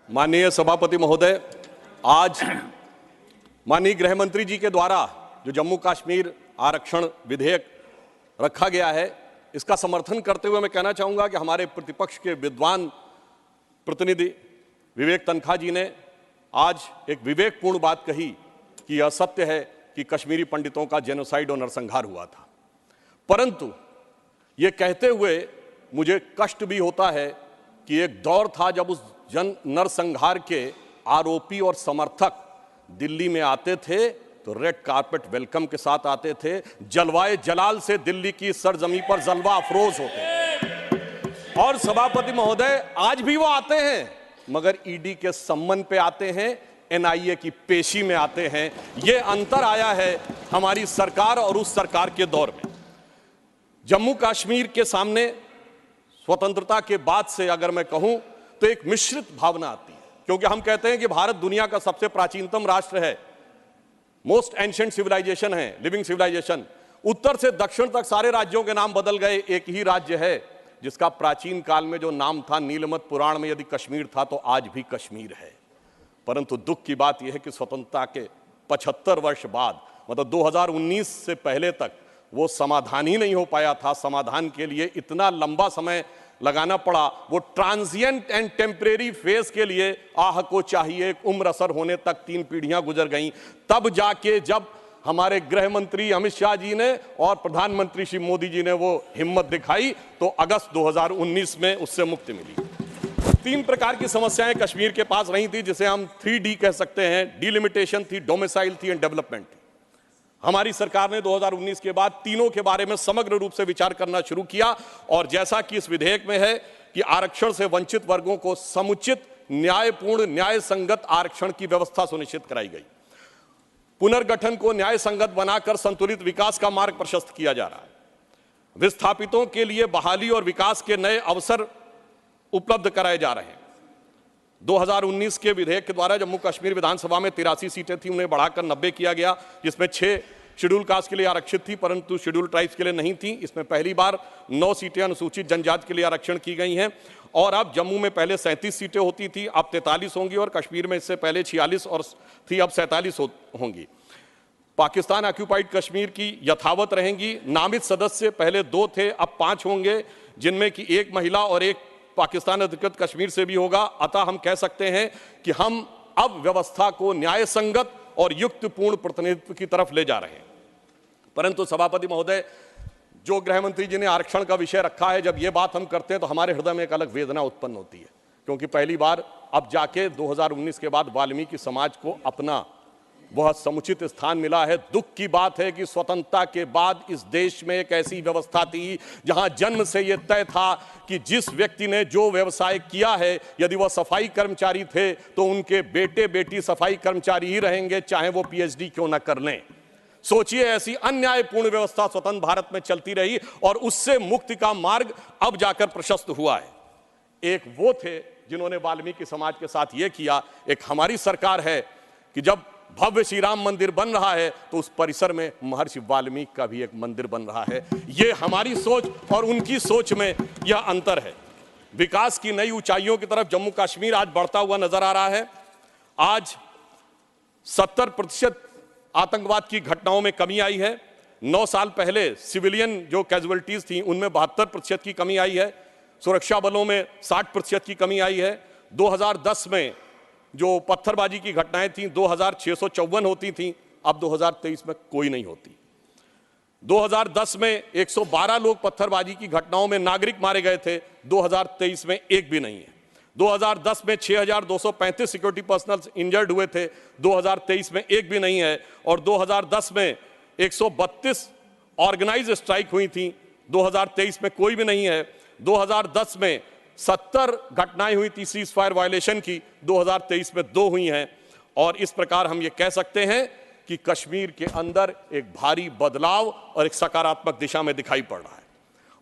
माननीय सभापति महोदय, आज माननीय गृह मंत्री जी के द्वारा जो जम्मू कश्मीर आरक्षण विधेयक रखा गया है, इसका समर्थन करते हुए मैं कहना चाहूंगा कि हमारे प्रतिपक्ष के विद्वान प्रतिनिधि विवेक तनखा जी ने आज एक विवेकपूर्ण बात कही कि यह सत्य है कि कश्मीरी पंडितों का जेनोसाइड और नरसंहार हुआ था। परंतु ये कहते हुए मुझे कष्ट भी होता है कि एक दौर था जब उस नरसंहार के आरोपी और समर्थक दिल्ली में आते थे तो रेड कारपेट वेलकम के साथ आते थे, जलवाए जलाल से दिल्ली की सरजमी पर जलवा अफरोज होते थे। और सभापति महोदय, आज भी वो आते हैं मगर ईडी के सम्मन पे आते हैं, एनआईए की पेशी में आते हैं। ये अंतर आया है हमारी सरकार और उस सरकार के दौर में। जम्मू कश्मीर के सामने स्वतंत्रता के बाद से अगर मैं कहूं तो एक मिश्रित भावना आती है, क्योंकि हम कहते हैं कि भारत दुनिया का सबसे प्राचीनतम राष्ट्र है, मोस्ट एंशिएंट सिविलाइजेशन है, लिविंग सिविलाइजेशन। उत्तर से दक्षिण तक सारे राज्यों के नाम बदल गए, एक ही राज्य है जिसका प्राचीन काल में जो नाम था नीलमत पुराण में यदि कश्मीर था तो आज भी कश्मीर है। परंतु दुख की बात यह है कि स्वतंत्रता के 75 वर्ष बाद, मतलब 2019 से पहले तक वो समाधान ही नहीं हो पाया था। समाधान के लिए इतना लंबा समय लगाना पड़ा। वो ट्रांजिएंट एंड टेम्परेरी फेज के लिए आह को चाहिए एक उम्र असर होने तक 3 पीढ़ियां गुजर गईं। तब जाके जब हमारे गृह मंत्री अमित शाह जी ने और प्रधानमंत्री श्री मोदी जी ने वो हिम्मत दिखाई तो अगस्त 2019 में उससे मुक्ति मिली। 3 प्रकार की समस्याएं कश्मीर के पास रही थी, जिसे हम 3D कह सकते हैं। डिलिमिटेशन थी, डोमिसाइल थी एंड डेवलपमेंट थी। हमारी सरकार ने 2019 के बाद तीनों के बारे में समग्र रूप से विचार करना शुरू किया और जैसा कि इस विधेयक में है कि आरक्षण से वंचित वर्गों को समुचित, न्यायपूर्ण, न्याय संगत आरक्षण की व्यवस्था सुनिश्चित कराई गई। पुनर्गठन को न्याय संगत बनाकर संतुलित विकास का मार्ग प्रशस्त किया जा रहा है। विस्थापितों के लिए बहाली और विकास के नए अवसर उपलब्ध कराए जा रहे हैं। 2019 के विधेयक के द्वारा जम्मू कश्मीर विधानसभा में 83 सीटें थी, उन्हें बढ़ाकर 90 किया गया, जिसमें 6 शेड्यूल कास्ट के लिए आरक्षित थी परंतु शेड्यूल ट्राइब्स के लिए नहीं थी। इसमें पहली बार 9 सीटें अनुसूचित जनजाति के लिए आरक्षण की गई हैं। और अब जम्मू में पहले 37 सीटें होती थी, अब 43 होंगी और कश्मीर में इससे पहले 46 और थी, अब 47 होंगी। पाकिस्तान ऑक्यूपाइड कश्मीर की यथावत रहेंगी। नामित सदस्य पहले 2 थे, अब 5 होंगे, जिनमें कि 1 महिला और 1 पाकिस्तान अधिकृत कश्मीर से भी होगा। अतः हम कह सकते हैं कि हम अब व्यवस्था को न्याय संगत और युक्तपूर्ण प्रतिनिधित्व की तरफ ले जा रहे हैं। परंतु सभापति महोदय, जो गृह मंत्री जी ने आरक्षण का विषय रखा है, जब ये बात हम करते हैं तो हमारे हृदय में एक अलग वेदना उत्पन्न होती है, क्योंकि पहली बार अब जाके 2019 के बाद वाल्मीकि समाज को अपना वह समुचित स्थान मिला है। दुख की बात है कि स्वतंत्रता के बाद इस देश में एक ऐसी व्यवस्था थी जहां जन्म से यह तय था कि जिस व्यक्ति ने जो व्यवसाय किया है, यदि वह सफाई कर्मचारी थे तो उनके बेटे बेटी सफाई कर्मचारी ही रहेंगे, चाहे वो पीएचडी क्यों ना कर लें। सोचिए, ऐसी अन्यायपूर्ण व्यवस्था स्वतंत्र भारत में चलती रही और उससे मुक्ति का मार्ग अब जाकर प्रशस्त हुआ है। एक वो थे जिन्होंने वाल्मीकि समाज के साथ ये किया। एक हमारी सरकार है कि जब भव्य श्री राम मंदिर बन रहा है तो उस परिसर में महर्षि वाल्मीकि का भी एक मंदिर बन रहा है। ये हमारी सोच और उनकी सोच में यह अंतर है। विकास की नई ऊंचाइयों की तरफ जम्मू कश्मीर आज बढ़ता हुआ नजर आ रहा है। आज 70% आतंकवाद की घटनाओं में कमी आई है। 9 साल पहले सिविलियन जो कैजुअलिटीज थी उनमें 72% की कमी आई है। सुरक्षा बलों में 60% की कमी आई है। 2010 में जो पत्थरबाजी की घटनाएं थीं 2654 होती थीं, अब 2023 में कोई नहीं होती। 2010 में 112 लोग पत्थरबाजी की घटनाओं में नागरिक मारे गए थे, 2023 में एक भी नहीं है। 2010 में 6235 सिक्योरिटी पर्सनल इंजर्ड हुए थे, 2023 में एक भी नहीं है। और 2010 में 132 ऑर्गेनाइज स्ट्राइक हुई थी, 2023 में कोई भी नहीं है। 2010 में 70 घटनाएं हुई थी सीज फायर वायलेशन की, 2023 में 2 हुई हैं। और इस प्रकार हम ये कह सकते हैं कि कश्मीर के अंदर एक भारी बदलाव और एक सकारात्मक दिशा में दिखाई पड़ रहा है।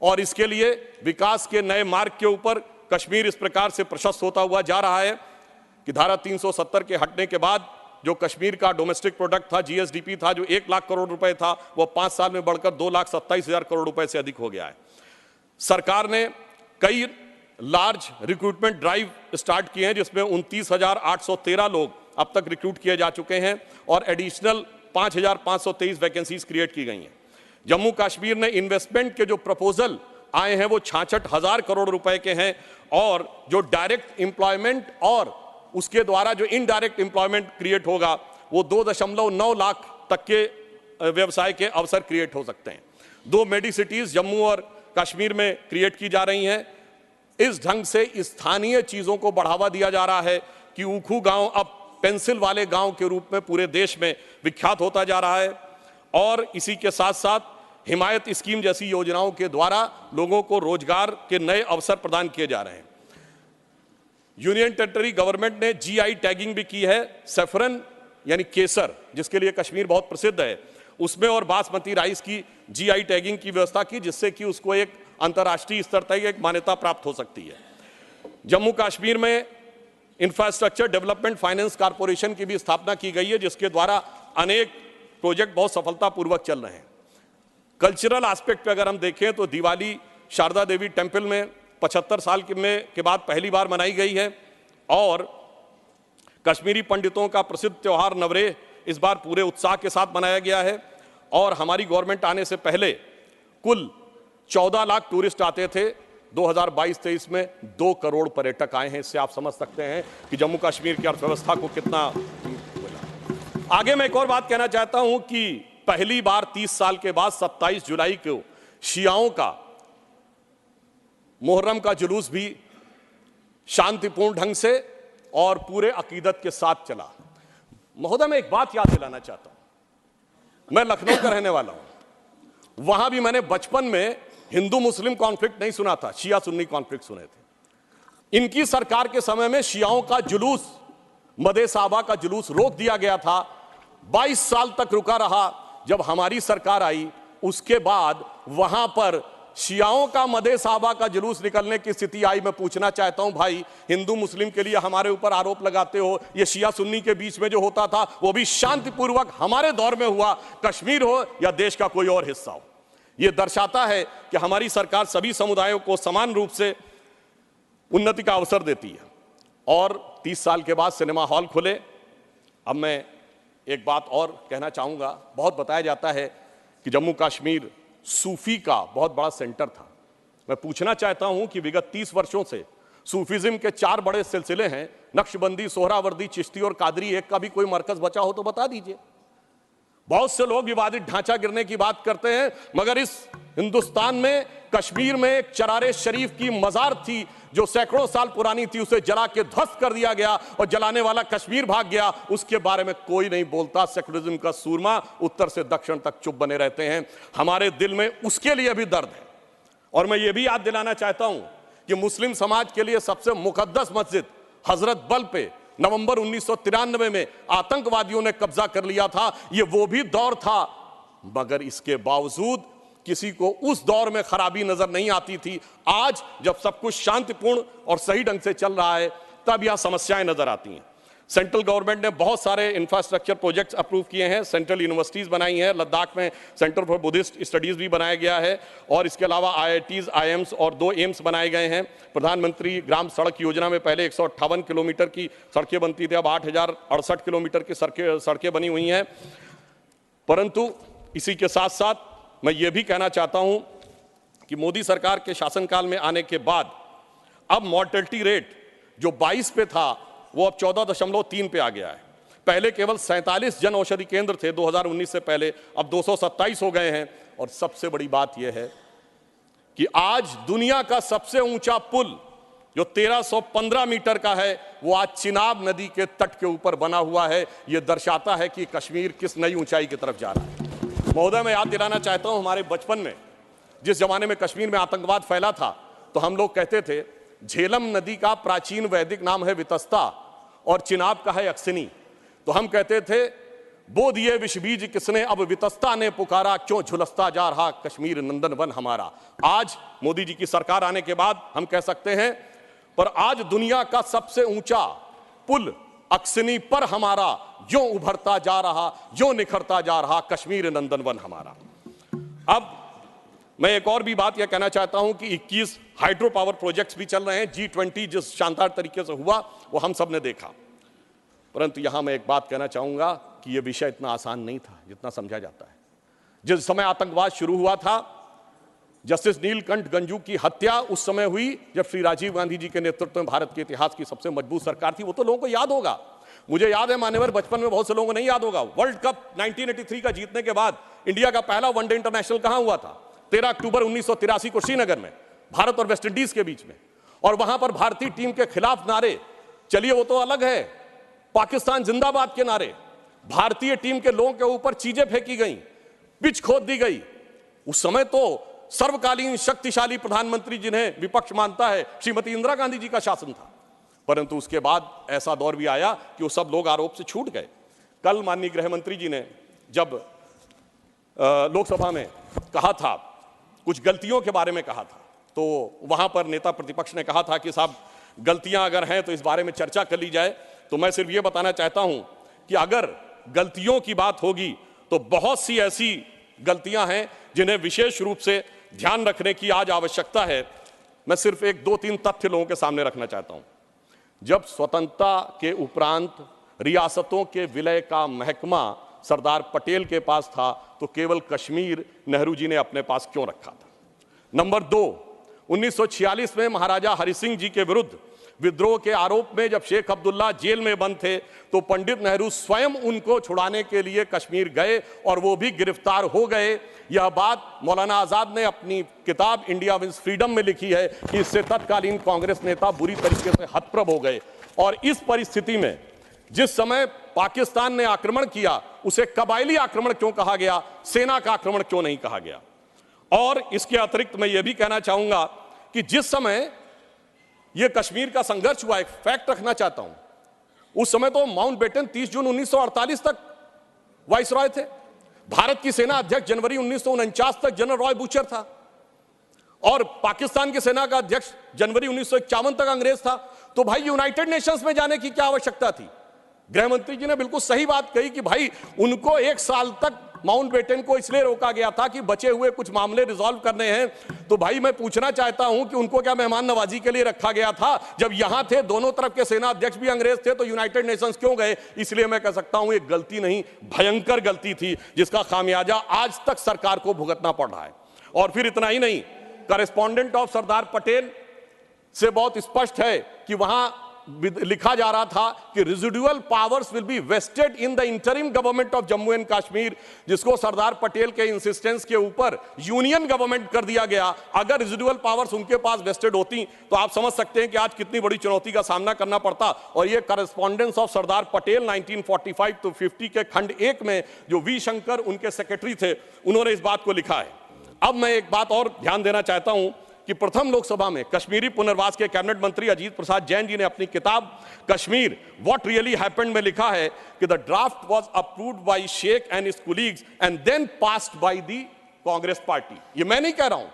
और इसके लिए विकास के नए मार्ग के ऊपर कश्मीर इस प्रकार से प्रशस्त होता हुआ जा रहा है कि धारा 370 के हटने के बाद जो कश्मीर का डोमेस्टिक प्रोडक्ट था, जीएसडीपी था, जो 1 लाख करोड़ रुपए था, वो 5 साल में बढ़कर 2,27,000 करोड़ रुपए से अधिक हो गया है। सरकार ने कई लार्ज रिक्रूटमेंट ड्राइव स्टार्ट किए हैं जिसमें 29,813 लोग अब तक रिक्रूट किए जा चुके हैं और एडिशनल 5,523 वैकेंसीज क्रिएट की गई हैं। जम्मू कश्मीर ने इन्वेस्टमेंट के जो प्रपोजल आए हैं वो 66,000 करोड़ रुपए के हैं और जो डायरेक्ट एम्प्लॉयमेंट और उसके द्वारा जो इनडायरेक्ट एम्प्लॉयमेंट क्रिएट होगा वो 2.9 लाख तक के व्यवसाय के अवसर क्रिएट हो सकते हैं। 2 मेडी सिटीज जम्मू और कश्मीर में क्रिएट की जा रही हैं। इस ढंग से स्थानीय चीजों को बढ़ावा दिया जा रहा है कि ऊखू गांव अब पेंसिल वाले गांव के रूप में पूरे देश में विख्यात होता जा रहा है और इसी के साथ साथ हिमायत स्कीम जैसी योजनाओं के द्वारा लोगों को रोजगार के नए अवसर प्रदान किए जा रहे हैं। यूनियन टेरिटरी गवर्नमेंट ने जीआई टैगिंग भी की है। सैफरन यानी केसर जिसके लिए कश्मीर बहुत प्रसिद्ध है उसमें और बासमती राइस की जीआई टैगिंग की व्यवस्था की जिससे कि उसको एक अंतर्राष्ट्रीय स्तर तक एक मान्यता प्राप्त हो सकती है। जम्मू कश्मीर में इंफ्रास्ट्रक्चर डेवलपमेंट फाइनेंस कॉर्पोरेशन की भी स्थापना की गई है जिसके द्वारा अनेक प्रोजेक्ट बहुत सफलतापूर्वक चल रहे हैं। कल्चरल एस्पेक्ट पे अगर हम देखें तो दिवाली शारदा देवी टेम्पल में 75 साल के बाद पहली बार मनाई गई है और कश्मीरी पंडितों का प्रसिद्ध त्यौहार नवरेह इस बार पूरे उत्साह के साथ मनाया गया है और हमारी गवर्नमेंट आने से पहले कुल 14 लाख टूरिस्ट आते थे। 2022-23 में 2 करोड़ पर्यटक आए हैं। इससे आप समझ सकते हैं कि जम्मू कश्मीर की अर्थव्यवस्था को कितना। आगे मैं एक और बात कहना चाहता हूं कि पहली बार 30 साल के बाद 27 जुलाई को शियाओं का मुहर्रम का जुलूस भी शांतिपूर्ण ढंग से और पूरे अकीदत के साथ चला। महोदय, मैं एक बात याद दिलाना चाहता हूं। मैं लखनऊ का रहने वाला हूं। वहां भी मैंने बचपन में हिंदू मुस्लिम कॉन्फ्लिक्ट नहीं सुना था, शिया सुन्नी कॉन्फ्लिक्ट सुने थे। इनकी सरकार के समय में शियाओं का जुलूस, मदे साहबा का जुलूस रोक दिया गया था। 22 साल तक रुका रहा। जब हमारी सरकार आई उसके बाद वहां पर शियाओं का मदे साहबा का जुलूस निकलने की स्थिति आई। मैं पूछना चाहता हूं भाई, हिंदू मुस्लिम के लिए हमारे ऊपर आरोप लगाते हो। ये शिया सुन्नी के बीच में जो होता था वो भी शांतिपूर्वक हमारे दौर में हुआ, कश्मीर हो या देश का कोई और हिस्सा हो। यह दर्शाता है कि हमारी सरकार सभी समुदायों को समान रूप से उन्नति का अवसर देती है। और 30 साल के बाद सिनेमा हॉल खुले। अब मैं एक बात और कहना चाहूंगा। बहुत बताया जाता है कि जम्मू कश्मीर सूफी का बहुत बड़ा सेंटर था। मैं पूछना चाहता हूं कि विगत 30 वर्षों से सूफीज्म के 4 बड़े सिलसिले हैं, नक्शबंदी, सोहरावर्दी, चिश्ती और कादरी। एक का भी कोई मरकज बचा हो तो बता दीजिए। बहुत से लोग विवादित ढांचा गिरने की बात करते हैं, मगर इस हिंदुस्तान में कश्मीर में एक चरारे शरीफ की मजार थी जो सैकड़ों साल पुरानी थी, उसे जला के ध्वस्त कर दिया गया और जलाने वाला कश्मीर भाग गया। उसके बारे में कोई नहीं बोलता। सेकुलरिज्म का सूरमा उत्तर से दक्षिण तक चुप बने रहते हैं। हमारे दिल में उसके लिए भी दर्द है। और मैं ये भी याद दिलाना चाहता हूं कि मुस्लिम समाज के लिए सबसे मुकद्दस मस्जिद हजरत बल पे नवंबर 1993 में आतंकवादियों ने कब्जा कर लिया था। ये वो भी दौर था, मगर इसके बावजूद किसी को उस दौर में खराबी नजर नहीं आती थी। आज जब सब कुछ शांतिपूर्ण और सही ढंग से चल रहा है तब यह समस्याएं नजर आती हैं। सेंट्रल गवर्नमेंट ने बहुत सारे इंफ्रास्ट्रक्चर प्रोजेक्ट्स अप्रूव किए हैं, सेंट्रल यूनिवर्सिटीज बनाई हैं। लद्दाख में सेंटर फॉर बुद्धिस्ट स्टडीज भी बनाया गया है और इसके अलावा IITs, IIMs और 2 एम्स बनाए गए हैं। प्रधानमंत्री ग्राम सड़क योजना में पहले 158 किलोमीटर की सड़कें बनती थी, अब 8,068 किलोमीटर की सड़कें बनी हुई हैं। परंतु इसी के साथ साथ मैं ये भी कहना चाहता हूं कि मोदी सरकार के शासनकाल में आने के बाद अब मॉर्टेलिटी रेट जो 22 पे था वो अब 14.3 पे आ गया है। पहले केवल 47 जन औषधि केंद्र थे 2019 से पहले, अब 227 हो गए हैं। और सबसे बड़ी बात यह है कि आज दुनिया का सबसे ऊंचा पुल जो 1315 मीटर का है वो आज चिनाब नदी के तट के ऊपर बना हुआ है। यह दर्शाता है कि कश्मीर किस नई ऊंचाई की तरफ जा रहा है। महोदय, मैं याद दिलाना चाहता हूं, हमारे बचपन में जिस जमाने में कश्मीर में आतंकवाद फैला था तो हम लोग कहते थे झेलम नदी का प्राचीन वैदिक नाम है वितस्ता और चिनाब का है अक्सिनी। तो हम कहते थे बो दिए विष बीज किसने, अब वितस्ता ने पुकारा, क्यों झुलसता जा रहा कश्मीर नंदन वन हमारा। आज मोदी जी की सरकार आने के बाद हम कह सकते हैं, पर आज दुनिया का सबसे ऊंचा पुल अक्सिनी पर हमारा यूं उभरता जा रहा, यूं निखरता जा रहा कश्मीर नंदन वन हमारा। अब मैं एक और भी बात यह कहना चाहता हूं कि 21 हाइड्रो पावर प्रोजेक्ट्स भी चल रहे हैं। G20 जिस शानदार तरीके से हुआ वो हम सब ने देखा। परंतु यहां मैं एक बात कहना चाहूंगा कि यह विषय इतना आसान नहीं था जितना समझा जाता है। जिस समय आतंकवाद शुरू हुआ था, जस्टिस नीलकंठ गंजू की हत्या उस समय हुई जब श्री राजीव गांधी जी के नेतृत्व में भारत के इतिहास की सबसे मजबूत सरकार थी। वो तो लोगों को याद होगा, मुझे याद है मान्यवर, बचपन में बहुत से लोगों को नहीं याद होगा। वर्ल्ड कप 1983 का जीतने के बाद इंडिया का पहला वनडे इंटरनेशनल कहां हुआ था? 13 अक्टूबर 1983 को श्रीनगर में, भारत और वेस्ट इंडीज के बीच में। और वहां पर भारतीय टीम के खिलाफ नारे, चलिए वो तो अलग है, पाकिस्तान जिंदाबाद के नारे, भारतीय टीम के लोगों के ऊपर चीजें फेंकी गई, पिच खोद दी गई। उस समय तो सर्वकालीन शक्तिशाली प्रधानमंत्री जिन्हें विपक्ष मानता है, श्रीमती इंदिरा गांधी जी का शासन था। परंतु उसके बाद ऐसा दौर भी आया कि वो सब लोग आरोप से छूट गए। कल माननीय गृह मंत्री जी ने जब लोकसभा में कहा था, कुछ गलतियों के बारे में कहा था, तो वहां पर नेता प्रतिपक्ष ने कहा था कि साहब गलतियां अगर हैं तो इस बारे में चर्चा कर ली जाए। तो मैं सिर्फ ये बताना चाहता हूं कि अगर गलतियों की बात होगी तो बहुत सी ऐसी गलतियां हैं जिन्हें विशेष रूप से ध्यान रखने की आज आवश्यकता है। मैं सिर्फ एक दो तीन तथ्य लोगों के सामने रखना चाहता हूं। जब स्वतंत्रता के उपरांत रियासतों के विलय का महकमा सरदार पटेल के पास था तो केवल कश्मीर नेहरू जी ने अपने पास क्यों रखा था? नंबर 2, 1946 में महाराजा हरि सिंह जी के विरुद्ध विद्रोह के आरोप में जब शेख अब्दुल्ला जेल में बंद थे तो पंडित नेहरू स्वयं उनको छुड़ाने के लिए कश्मीर गए और वो भी गिरफ्तार हो गए। यह बात मौलाना आजाद ने अपनी किताब इंडिया विंस फ्रीडम में लिखी है कि इससे तत्कालीन कांग्रेस नेता बुरी तरीके से हतप्रभ हो गए। और इस परिस्थिति में जिस समय पाकिस्तान ने आक्रमण किया उसे कबायली आक्रमण क्यों कहा गया, सेना का आक्रमण क्यों नहीं कहा गया? और इसके अतिरिक्त मैं यह भी कहना चाहूंगा कि जिस समय यह कश्मीर का संघर्ष हुआ, एक फैक्ट रखना चाहता हूं, उस समय तो माउंटबेटन 30 जून 1948 तक वाइसरॉय थे। भारत की सेना अध्यक्ष जनवरी 1949 तक जनरल रॉय बूचर था और पाकिस्तान की सेना का अध्यक्ष जनवरी 1951 तक अंग्रेज था। तो भाई यूनाइटेड नेशंस में जाने की क्या आवश्यकता थी? गृह मंत्री जी ने बिल्कुल सही बात कही कि भाई उनको 1 साल तक माउंटबेटन को इसलिए रोका गया था कि बचे हुए कुछ मामले रिजॉल्व करने हैं। तो भाई मैं पूछना चाहता हूं कि उनको क्या मेहमान नवाजी के लिए रखा गया था? जब यहां थे, दोनों तरफ के सेना अध्यक्ष भी अंग्रेज थे, तो यूनाइटेड नेशंस क्यों गए? इसलिए मैं कह सकता हूं एक गलती नहीं, भयंकर गलती थी जिसका खामियाजा आज तक सरकार को भुगतना पड़ रहा है। और फिर इतना ही नहीं, करेस्पॉन्डेंट ऑफ सरदार पटेल से बहुत स्पष्ट है कि वहां लिखा जा रहा था कि residual powers will be vested in the interim government of Jammu and Kashmir, जिसको सरदार पटेल के इंसिस्टेंस के ऊपर यूनियन गवर्नमेंट कर दिया गया। अगर रेजिडुअल पावर्स उनके पास वेस्टेड होती तो आप समझ सकते हैं कि आज कितनी बड़ी चुनौती का सामना करना पड़ता। और ये correspondence of Sardar Patel 1945 to 50 के खंड 1 में जो वी शंकर उनके सेक्रेटरी थे, उन्होंने इस बात को लिखा है। अब मैं एक बात और ध्यान देना चाहता हूं कि प्रथम लोकसभा में कश्मीरी पुनर्वास के कैबिनेट मंत्री अजीत प्रसाद जैन जी ने अपनी किताब कश्मीर व्हाट रियली हैपेंड में लिखा है कि the draft was approved by Sheikh and his colleagues and then passed by the Congress party. ये मैं नहीं कह रहा हूं,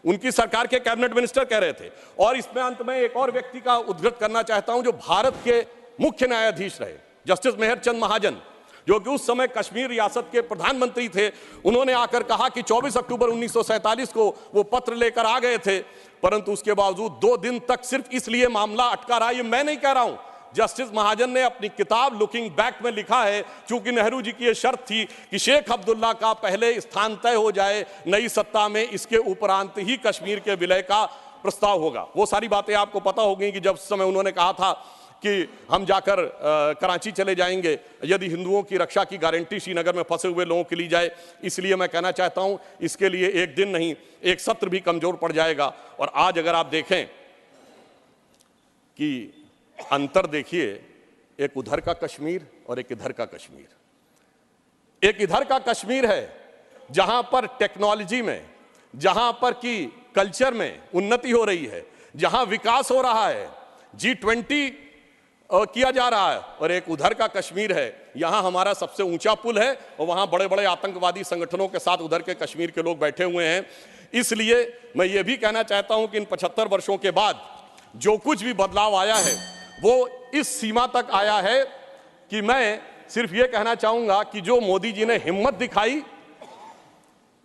उनकी सरकार के कैबिनेट मिनिस्टर कह रहे थे। और इसमें अंत में एक और व्यक्ति का उद्धृत करना चाहता हूं जो भारत के मुख्य न्यायाधीश रहे, जस्टिस मेहरचंद महाजन, जो कि उस समय कश्मीर रियासत के प्रधानमंत्री थे। उन्होंने आकर कहा कि 24 अक्टूबर 1947 को वो पत्र लेकर आ गए थे, परंतु उसके बावजूद 2 दिन तक सिर्फ इसलिए मामला अटका रहा। ये मैं नहीं कह रहा हूं, जस्टिस महाजन ने अपनी किताब लुकिंग बैक में लिखा है। चूंकि नेहरू जी की यह शर्त थी कि शेख अब्दुल्ला का पहले स्थान तय हो जाए नई सत्ता में, इसके उपरांत ही कश्मीर के विलय का प्रस्ताव होगा। वो सारी बातें आपको पता होगी कि जब उस समय उन्होंने कहा था कि हम जाकर कराची चले जाएंगे यदि हिंदुओं की रक्षा की गारंटी श्रीनगर में फंसे हुए लोगों की ली जाए। इसलिए मैं कहना चाहता हूं इसके लिए एक दिन नहीं, एक सत्र भी कमजोर पड़ जाएगा। और आज अगर आप देखें कि अंतर देखिए, एक उधर का कश्मीर और एक इधर का कश्मीर। एक इधर का कश्मीर है जहां पर टेक्नोलॉजी में, जहां पर की कल्चर में उन्नति हो रही है, जहां विकास हो रहा है, G20 किया जा रहा है। और एक उधर का कश्मीर है, यहां हमारा सबसे ऊंचा पुल है और वहां बड़े बड़े आतंकवादी संगठनों के साथ उधर के कश्मीर के लोग बैठे हुए हैं। इसलिए मैं ये भी कहना चाहता हूं कि इन 75 वर्षों के बाद जो कुछ भी बदलाव आया है वो इस सीमा तक आया है कि मैं सिर्फ ये कहना चाहूंगा कि जो मोदी जी ने हिम्मत दिखाई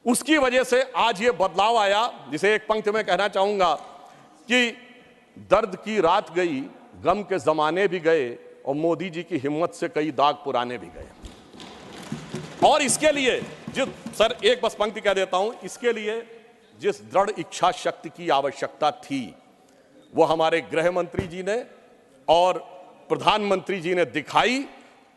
उसकी वजह से आज ये बदलाव आया। जिसे एक पंक्ति में कहना चाहूंगा कि दर्द की रात गई, गम के जमाने भी गए, और मोदी जी की हिम्मत से कई दाग पुराने भी गए। और इसके लिए सर एक बस पंक्ति कह देता हूं, इसके लिए जिस दृढ़ इच्छा शक्ति की आवश्यकता थी वो हमारे गृह मंत्री जी ने और प्रधानमंत्री जी ने दिखाई।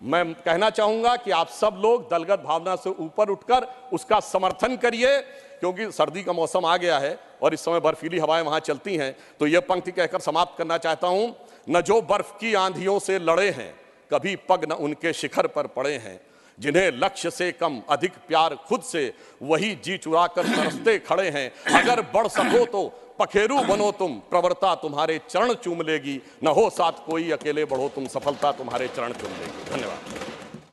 मैं कहना चाहूंगा कि आप सब लोग दलगत भावना से ऊपर उठकर उसका समर्थन करिए, क्योंकि सर्दी का मौसम आ गया है और इस समय बर्फीली हवाएं वहां चलती हैं। तो यह पंक्ति कहकर समाप्त करना चाहता हूं, न जो बर्फ की आंधियों से लड़े हैं, कभी पग न उनके शिखर पर पड़े हैं, जिन्हें लक्ष्य से कम अधिक प्यार खुद से, वही जी चुरा कर तरसते खड़े हैं। अगर बढ़ सको तो पखेरु बनो तुम, प्रवरता तुम्हारे चरण चूम लेगी, न हो साथ कोई अकेले बढ़ो तुम, सफलता तुम्हारे चरण चूम लेगी। धन्यवाद।